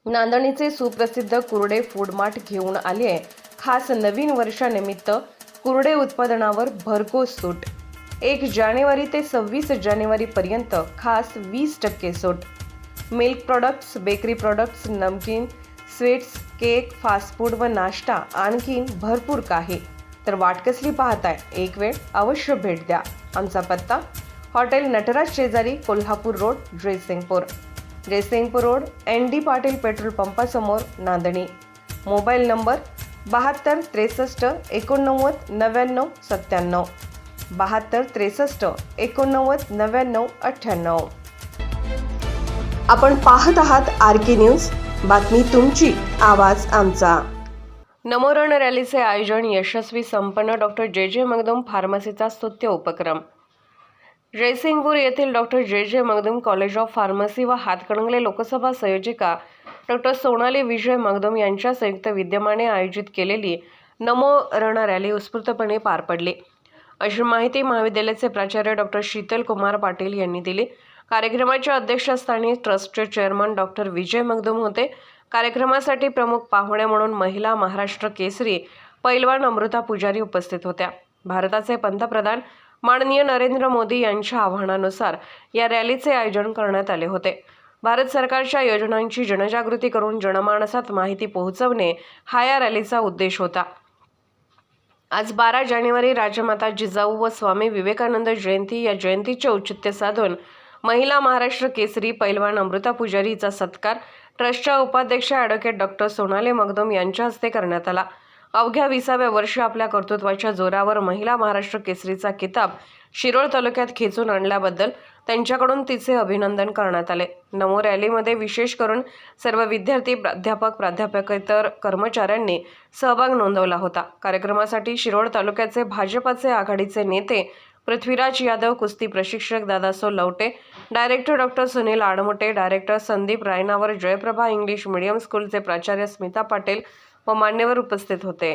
नांदणीचे सुप्रसिद्ध कुर्डे food mart घेऊन आले आहे खास नवीन वर्षानिमित्त कुर्डे उत्पादनावर भरघोस सूट। 1 जानेवारी ते 26 जानेवारी पर्यंत खास 20% सूट। मिल्क प्रोडक्ट्स, बेकरी प्रोडक्ट्स, नमकीन, स्वीट्स, केक, फास्ट फूड व नाश्ता आणखीन भरपूर काही। तर वाट कसली पाहताय? एक वेळ अवश्य भेट द्या। आमचा पत्ता हॉटेल नटराज शेजारी, Kolhapur road, Jaysingpur road, ND Patil petrol पंपासमोर, नांदणी। Mobile number 72 63 89 99 97, 72 63 89 99 98। आपण पाहत आहात RK न्यूज, बातमी तुमची, आवाज आमचा। नमोरण रॅलीचे आयोजन यशस्वी संपन्न डॉक्टर JJ मगदुम फार्मसीचा स्तुत्य उपक्रम। जयसिंगपूर येथील doctor JJ Magdum college of pharmacy व हातकणंगले लोकसभा संयोजिका डॉक्टर सोनाली विजय मगदुम यांच्या संयुक्त विद्यमाने आयोजित केलेली नमो रण रॅली उत्स्फूर्तपणे पार पडली, अशी माहिती महाविद्यालयाचे प्राचार्य डॉक्टर शीतल कुमार पाटील यांनी दिली। कार्यक्रमाच्या अध्यक्षस्थानी ट्रस्टचे चेअरमन डॉक्टर विजय मगदुम होते। कार्यक्रमासाठी प्रमुख पाहुणे म्हणून महिला महाराष्ट्र केसरी पैलवान अमृता पुजारी उपस्थित होत्या। भारताचे पंतप्रधान माननीय नरेंद्र मोदी यांच्या आवाहनानुसार या रॅलीचे आयोजन करण्यात आले होते। भारत सरकारच्या योजनांची जनजागृती करून जनमानसात माहिती पोहोचवणे हा या रॅलीचा उद्देश होता। आज 12 जानेवारी राजमाता जिजाऊ व स्वामी विवेकानंद जयंती या जयंतीचे औचित्य साधून महिला महाराष्ट्र केसरी पैलवान अमृता पुजारी हिचा सत्कार ट्रस्टच्या उपाध्यक्ष ॲडव्होकेट डॉक्टर सोनाली मगदुम यांच्या हस्ते करण्यात आला। अवघ्या 20व्या वर्षी आपल्या कर्तृत्वाच्या जोरावर महिला महाराष्ट्र केसरीचा किताब शिरोळ तालुक्यात खेचून आणल्याबद्दल त्यांच्याकडून तिचे अभिनंदन करण्यात आले। नमो रॅलीमध्ये विशेष करून सर्व विद्यार्थी, प्राध्यापक, प्राध्यापकेतर कर्मचाऱ्यांनी सहभाग नोंदवला होता। कार्यक्रमासाठी शिरोळ तालुक्याचे भाजपाचे आघाडीचे नेते पृथ्वीराज यादव, कुस्ती प्रशिक्षक Dadaso Lavate, director doctor Sunil Admote, director Sandeep Raynawar, Jayprabha English medium स्कूलचे प्राचार्य स्मिता पाटील व मान्यवर उपस्थित होते।